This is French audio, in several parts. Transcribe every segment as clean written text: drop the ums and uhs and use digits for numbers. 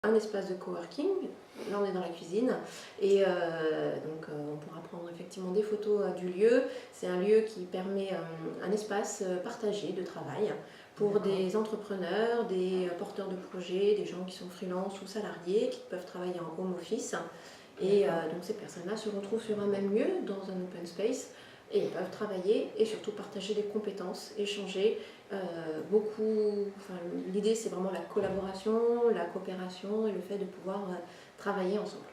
un espace de coworking. Là, on est dans la cuisine et donc on pourra prendre effectivement des photos du lieu. C'est un lieu qui permet un espace partagé de travail pour des entrepreneurs, des porteurs de projets, des gens qui sont freelance ou salariés, qui peuvent travailler en home office. Et donc ces personnes-là se retrouvent sur un même lieu, dans un open space, et ils peuvent travailler et surtout partager des compétences, échanger beaucoup. Enfin, l'idée, c'est vraiment la collaboration, la coopération et le fait de pouvoir travailler ensemble.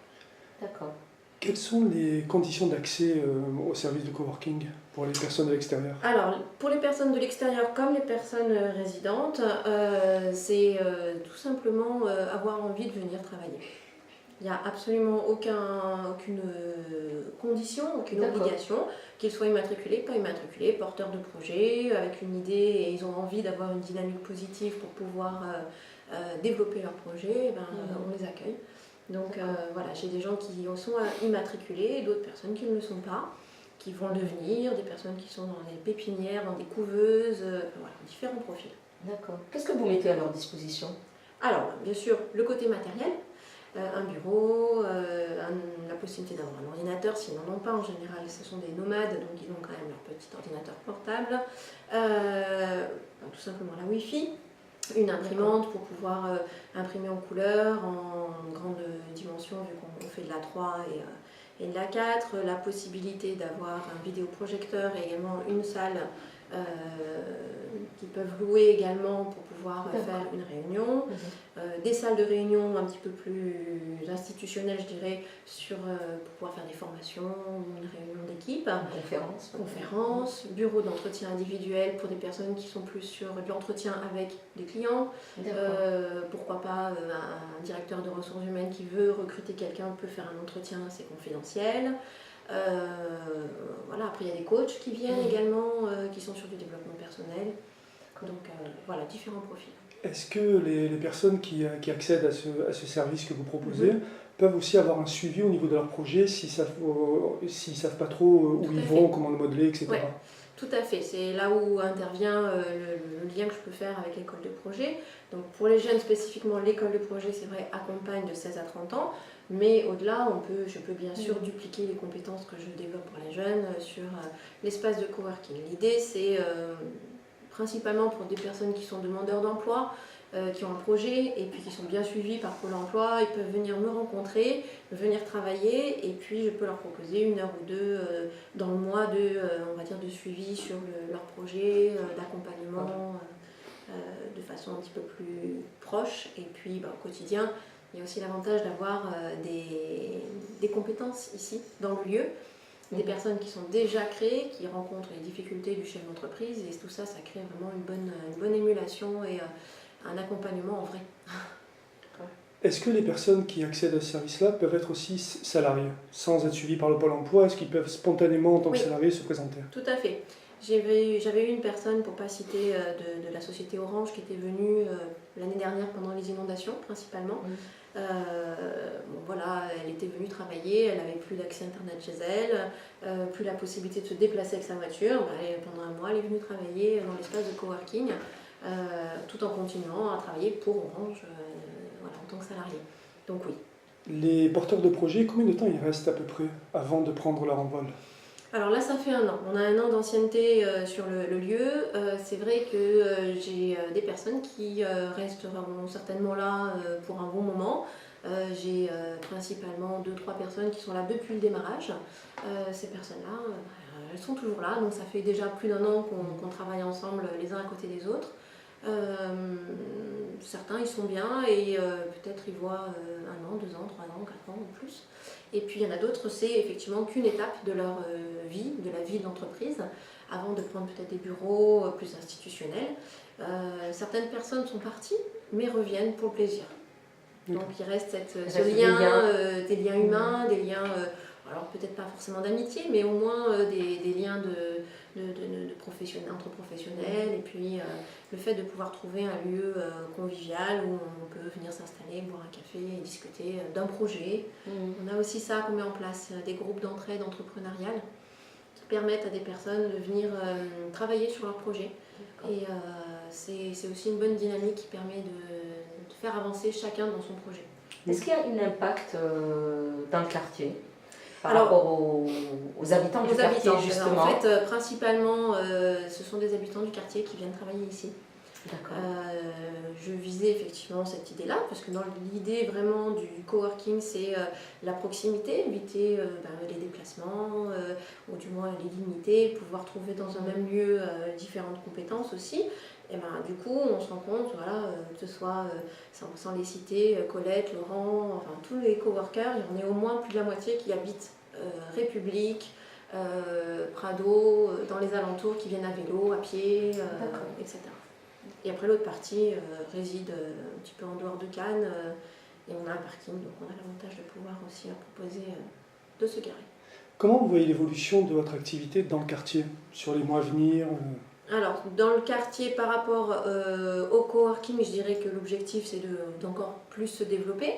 D'accord. Quelles sont les conditions d'accès au service de coworking pour les personnes de l'extérieur? Alors, pour les personnes de l'extérieur comme les personnes résidentes, c'est tout simplement avoir envie de venir travailler. Il n'y a absolument aucune condition, aucune obligation, qu'ils soient immatriculés, pas immatriculés, porteurs de projets, avec une idée et ils ont envie d'avoir une dynamique positive pour pouvoir développer leur projet, on les accueille. Donc voilà, j'ai des gens qui sont immatriculés et d'autres personnes qui ne le sont pas, qui vont le devenir, des personnes qui sont dans des pépinières, dans des couveuses, voilà, différents profils. D'accord. Qu'est-ce que vous mettez à leur disposition? Alors, bien sûr, le côté matériel, un bureau, la possibilité d'avoir un ordinateur, s'ils n'en ont pas en général, ce sont des nomades, donc ils ont quand même leur petit ordinateur portable, tout simplement la Wi-Fi, une imprimante pour pouvoir imprimer en couleur, en grande dimension, vu qu'on fait de la 3 et de la 4, la possibilité d'avoir un vidéoprojecteur et également une salle qu'ils peuvent louer également pour pouvoir faire une réunion, des salles de réunion un petit peu plus institutionnelles, je dirais, pour pouvoir faire des formations, une réunion d'équipe, conférences, bureau d'entretien individuel pour des personnes qui sont plus sur de l'entretien avec des clients, pourquoi pas un directeur de ressources humaines qui veut recruter quelqu'un peut faire un entretien, c'est confidentiel. Voilà, après il y a des coachs qui viennent également, qui sont sur du développement personnel. Donc voilà, différents profils. Est-ce que les personnes qui accèdent à ce service que vous proposez peuvent aussi avoir un suivi au niveau de leur projet s'ils savent pas trop où ils vont, comment le modeler, etc. Ouais, tout à fait. C'est là où intervient le lien que je peux faire avec l'école de projet. Donc pour les jeunes spécifiquement, l'école de projet, c'est vrai, accompagne de 16 à 30 ans. Mais au-delà, je peux bien sûr dupliquer les compétences que je développe pour les jeunes sur l'espace de coworking. L'idée, c'est principalement pour des personnes qui sont demandeurs d'emploi, qui ont un projet et puis qui sont bien suivis par Pôle emploi. Ils peuvent venir me rencontrer, venir travailler et puis je peux leur proposer 1 heure ou 2 dans le mois on va dire, de suivi sur leur projet, d'accompagnement de façon un petit peu plus proche. Et puis au quotidien, il y a aussi l'avantage d'avoir des compétences ici, dans le lieu, des personnes qui sont déjà créées, qui rencontrent les difficultés du chef d'entreprise, et tout ça, ça crée vraiment une bonne émulation et un accompagnement en vrai. Est-ce que les personnes qui accèdent à ce service-là peuvent être aussi salariées, sans être suivies par le Pôle emploi? Est-ce qu'ils peuvent spontanément, en tant que salariés, se présenter? Tout à fait. J'avais eu une personne, pour ne pas citer, de la société Orange qui était venue l'année dernière pendant les inondations principalement. Voilà, elle était venue travailler, elle n'avait plus d'accès Internet chez elle, plus la possibilité de se déplacer avec sa voiture. Pendant un mois, elle est venue travailler dans l'espace de coworking, tout en continuant à travailler pour Orange voilà, en tant que salarié. Donc oui. Les porteurs de projets, combien de temps ils restent à peu près avant de prendre leur envol? Alors là, ça fait 1 an. On a 1 an d'ancienneté sur le lieu. C'est vrai que j'ai des personnes qui resteront certainement là pour un bon moment. J'ai principalement 2-3 personnes qui sont là depuis le démarrage. Ces personnes-là, elles sont toujours là. Donc ça fait déjà plus d'1 an qu'on travaille ensemble les uns à côté des autres. Certains ils sont bien et peut-être ils voient 1 an, 2 ans, 3 ans, 4 ans ou plus. Et puis il y en a d'autres, c'est effectivement qu'une étape de leur vie, de la vie d'entreprise, avant de prendre peut-être des bureaux plus institutionnels. Certaines personnes sont parties, mais reviennent pour le plaisir. Donc il reste ce lien, des liens humains, des liens, alors peut-être pas forcément d'amitié, mais au moins des liens entre professionnels, et puis le fait de pouvoir trouver un lieu convivial où on peut venir s'installer, boire un café et discuter d'un projet. On a aussi ça qu'on met en place, des groupes d'entraide entrepreneuriale qui permettent à des personnes de venir travailler sur leur projet. Et c'est aussi une bonne dynamique qui permet de faire avancer chacun dans son projet. Est-ce qu'il y a un impact dans le quartier par Alors, rapport aux habitants du quartier, justement? En fait, principalement, ce sont des habitants du quartier qui viennent travailler ici. D'accord. Je visais effectivement cette idée-là, parce que dans l'idée vraiment du coworking, c'est la proximité, éviter les déplacements, ou du moins les limiter, pouvoir trouver dans un même lieu différentes compétences aussi. Et du coup, on se rend compte, voilà, que ce soit, sans les citer, Colette, Laurent, enfin tous les coworkers, il y en a au moins plus de la moitié qui habitent République, Prado, dans les alentours, qui viennent à vélo, à pied, etc. Et après, l'autre partie réside un petit peu en dehors de Cannes, et on a un parking, donc on a l'avantage de pouvoir aussi proposer de se garer. Comment vous voyez l'évolution de votre activité dans le quartier sur les mois à venir? Alors, dans le quartier, par rapport au coworking, je dirais que l'objectif, c'est d'encore plus se développer.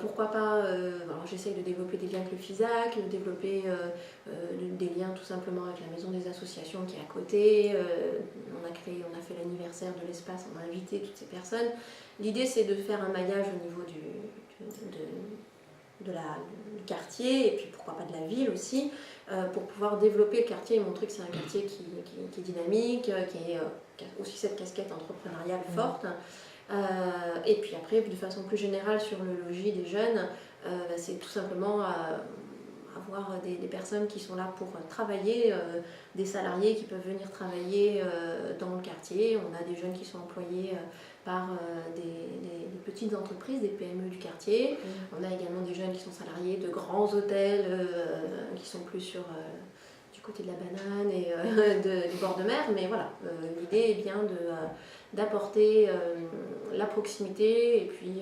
Pourquoi pas, alors j'essaye de développer des liens avec le FISAC, de développer des liens tout simplement avec la maison des associations qui est à côté. On a fait l'anniversaire de l'espace, on a invité toutes ces personnes. L'idée, c'est de faire un maillage au niveau du quartier, et puis pourquoi pas de la ville aussi, pour pouvoir développer le quartier et montrer que c'est un quartier qui est dynamique, qui a aussi cette casquette entrepreneuriale forte. Et puis après, de façon plus générale sur le logis des jeunes, c'est tout simplement avoir des personnes qui sont là pour travailler, des salariés qui peuvent venir travailler dans le quartier. On a des jeunes qui sont employés par des petites entreprises, des PME du quartier. On a également des jeunes qui sont salariés de grands hôtels qui sont plus sur du côté de la banane et du bord de mer. Mais voilà, l'idée est bien d'apporter la proximité et puis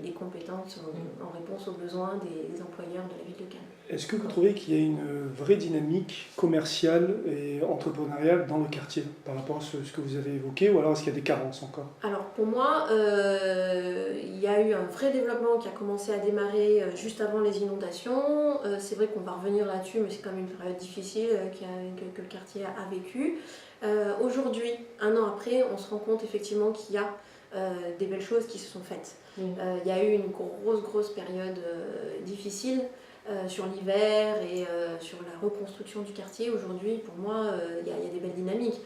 des compétences en réponse aux besoins des employeurs de la ville de Cannes. Est-ce que vous trouvez qu'il y a une vraie dynamique commerciale et entrepreneuriale dans le quartier par rapport à ce que vous avez évoqué, ou alors est-ce qu'il y a des carences encore? Alors pour moi, il y a eu un vrai développement qui a commencé à démarrer juste avant les inondations. C'est vrai qu'on va revenir là-dessus, mais c'est quand même une période difficile que le quartier a vécue. Aujourd'hui, un an après, on se rend compte effectivement qu'il y a des belles choses qui se sont faites. Il y a eu une grosse période difficile sur l'hiver et sur la reconstruction du quartier. Aujourd'hui, pour moi, il y a des belles dynamiques.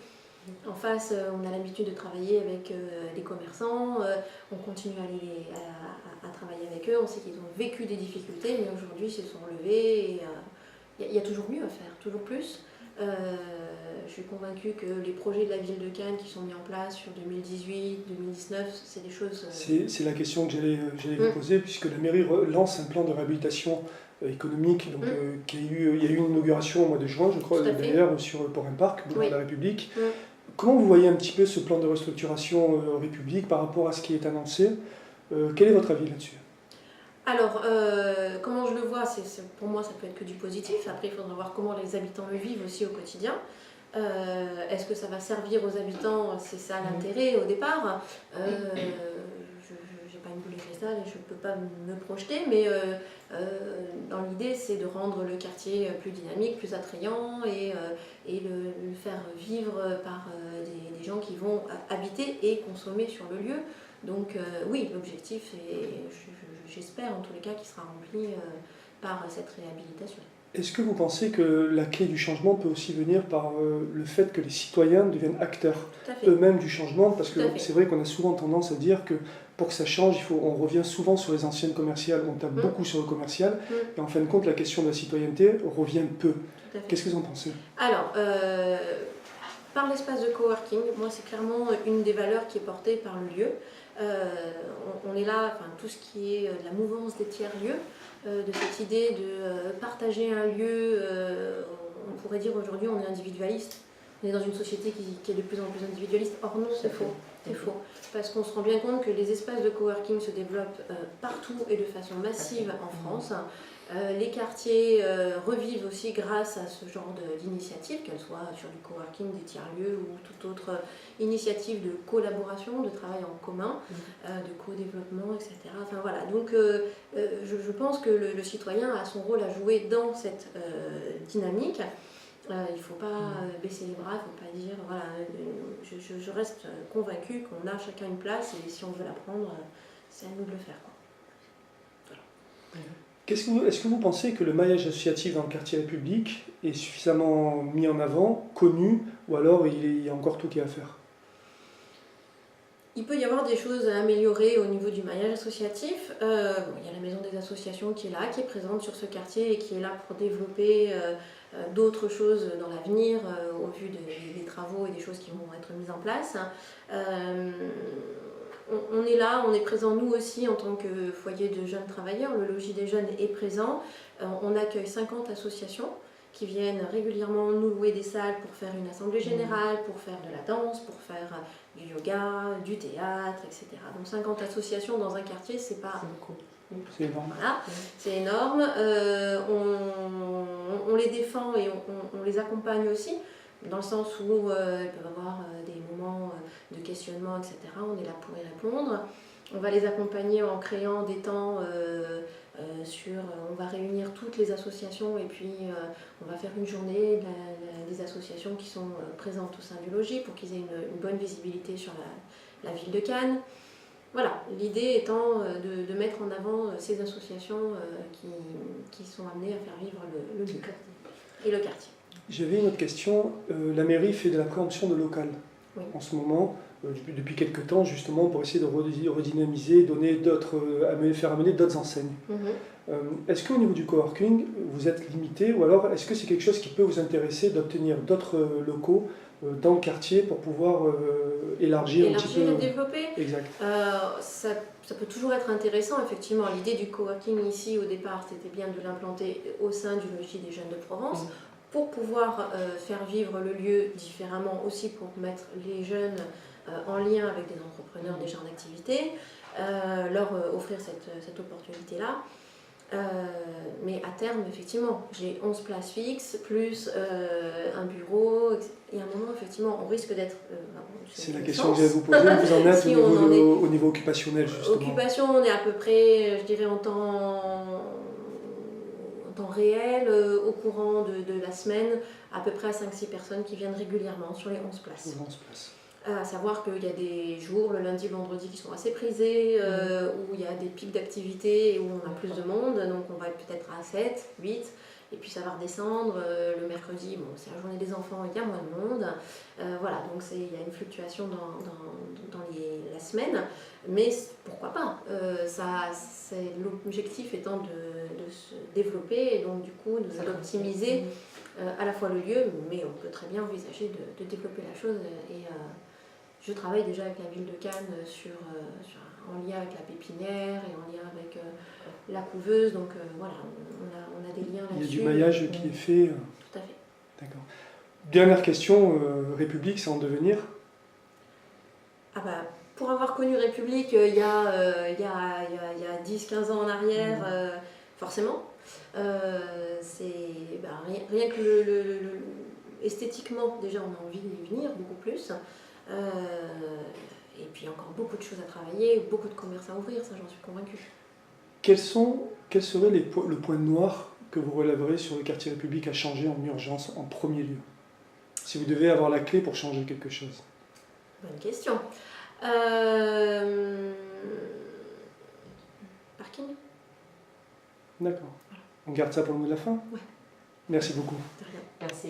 En face, on a l'habitude de travailler avec des commerçants, on continue à travailler avec eux, on sait qu'ils ont vécu des difficultés, mais aujourd'hui ils se sont relevés et il y a toujours mieux à faire, toujours plus. Je suis convaincue que les projets de la ville de Cannes qui sont mis en place sur 2018, 2019, c'est des choses... C'est la question que j'allais vous poser, puisque la mairie lance un plan de réhabilitation économique, donc, il y a eu une inauguration au mois de juin, je crois, d'ailleurs, sur Port-un-Parc, boulevard de la République. Comment vous voyez un petit peu ce plan de restructuration République par rapport à ce qui est annoncé? Quel est votre avis là-dessus? Alors, comment je le vois, pour moi ça peut être que du positif. Après, il faudra voir comment les habitants le vivent aussi au quotidien. Est-ce que ça va servir aux habitants? C'est ça l'intérêt au départ. Je n'ai pas une boule de cristal et je ne peux pas me projeter, mais dans l'idée c'est de rendre le quartier plus dynamique, plus attrayant et le faire vivre par des gens qui vont habiter et consommer sur le lieu. Donc oui, l'objectif est, j'espère en tous les cas, qu'il sera rempli par cette réhabilitation. Est-ce que vous pensez que la clé du changement peut aussi venir par le fait que les citoyens deviennent acteurs eux-mêmes du changement? Parce que c'est vrai qu'on a souvent tendance à dire que pour que ça change, on revient souvent sur les anciennes commerciales, on tape beaucoup sur le commercial, et en fin de compte, la question de la citoyenneté revient peu. Qu'est-ce que vous en pensez? Alors, par l'espace de coworking, moi c'est clairement une des valeurs qui est portée par le lieu. On est là, enfin, tout ce qui est de la mouvance des tiers-lieux, de cette idée de partager un lieu, on pourrait dire aujourd'hui on est individualiste, on est dans une société qui est de plus en plus individualiste. Or non, c'est faux. C'est faux, parce qu'on se rend bien compte que les espaces de coworking se développent partout et de façon massive en France. Les quartiers revivent aussi grâce à ce genre d'initiatives, qu'elles soient sur du coworking, des tiers-lieux ou toute autre initiative de collaboration, de travail en commun, de co-développement, etc. Enfin, voilà. Donc je pense que le citoyen a son rôle à jouer dans cette dynamique. Il ne faut pas baisser les bras, il ne faut pas dire, voilà, je reste convaincue qu'on a chacun une place et si on veut la prendre, c'est à nous de le faire, quoi. Est-ce que vous pensez que le maillage associatif dans le quartier République est suffisamment mis en avant, connu, ou alors il y a encore tout qui est à faire? Il peut y avoir des choses à améliorer au niveau du maillage associatif. Il y a la maison des associations qui est là, qui est présente sur ce quartier et qui est là pour développer d'autres choses dans l'avenir au vu des travaux et des choses qui vont être mises en place. On est là, on est présent nous aussi en tant que foyer de jeunes travailleurs. Le logis des jeunes est présent. On accueille 50 associations qui viennent régulièrement nous louer des salles pour faire une assemblée générale, pour faire de la danse, pour faire du yoga, du théâtre, etc. Donc 50 associations dans un quartier, c'est pas... C'est énorme. Voilà, c'est énorme. On les défend et on les accompagne aussi, dans le sens où elles peuvent avoir des moments de questionnement, etc. On est là pour y répondre. On va les accompagner en créant des temps on va réunir toutes les associations et puis on va faire une journée des associations qui sont présentes au sein du logis pour qu'ils aient une bonne visibilité sur la ville de Cannes. Voilà, l'idée étant de mettre en avant ces associations qui sont amenées à faire vivre le lieu et le quartier. J'avais une autre question. La mairie fait de la préemption de local en ce moment, depuis quelques temps, justement, pour essayer de redynamiser, faire amener d'autres enseignes. Est-ce qu'au niveau du coworking, vous êtes limité, ou alors est-ce que c'est quelque chose qui peut vous intéresser d'obtenir d'autres locaux dans le quartier pour pouvoir élargir un petit peu... et développer. Exact. Ça peut toujours être intéressant, effectivement. L'idée du coworking ici, au départ, c'était bien de l'implanter au sein du logis des jeunes de Provence, pour pouvoir faire vivre le lieu différemment, aussi pour mettre les jeunes en lien avec des entrepreneurs déjà en activité, leur offrir cette opportunité-là. Mais à terme, effectivement, j'ai 11 places fixes, plus un bureau, et à un moment, effectivement, on risque d'être... c'est la question que j'allais vous poser, vous en êtes si au niveau occupationnel, justement. Occupation, on est à peu près, je dirais, en temps réel, au courant de la semaine, à peu près à 5-6 personnes qui viennent régulièrement sur les 11 places. 11 places. À savoir qu'il y a des jours, le lundi, le vendredi, qui sont assez prisés, où il y a des pics d'activité et où on a plus de monde, donc on va être peut-être à 7, 8, et puis ça va redescendre. Le mercredi, bon, c'est la journée des enfants, il y a moins de monde. Voilà, donc il y a une fluctuation dans la semaine, mais pourquoi pas l'objectif étant de se développer et donc du coup d'optimiser à la fois le lieu, mais on peut très bien envisager de développer la chose. Et je travaille déjà avec la ville de Cannes en lien avec la pépinière et en lien avec la couveuse, donc voilà, on a des liens là-dessus. Il y a du maillage qui est fait. Tout à fait. D'accord. Dernière question, République, c'est en devenir? Ah bah, pour avoir connu République il y a 10-15 ans en arrière, forcément, rien que esthétiquement, déjà on a envie d'y venir beaucoup plus. Et puis encore beaucoup de choses à travailler, beaucoup de commerces à ouvrir, ça j'en suis convaincue. Quel serait le point noir que vous relèverez sur le quartier République à changer en urgence en premier lieu? Si vous devez avoir la clé pour changer quelque chose. Bonne question. Parking. D'accord. Voilà. On garde ça pour le mot de la fin? Ouais. Merci beaucoup. De rien. Merci.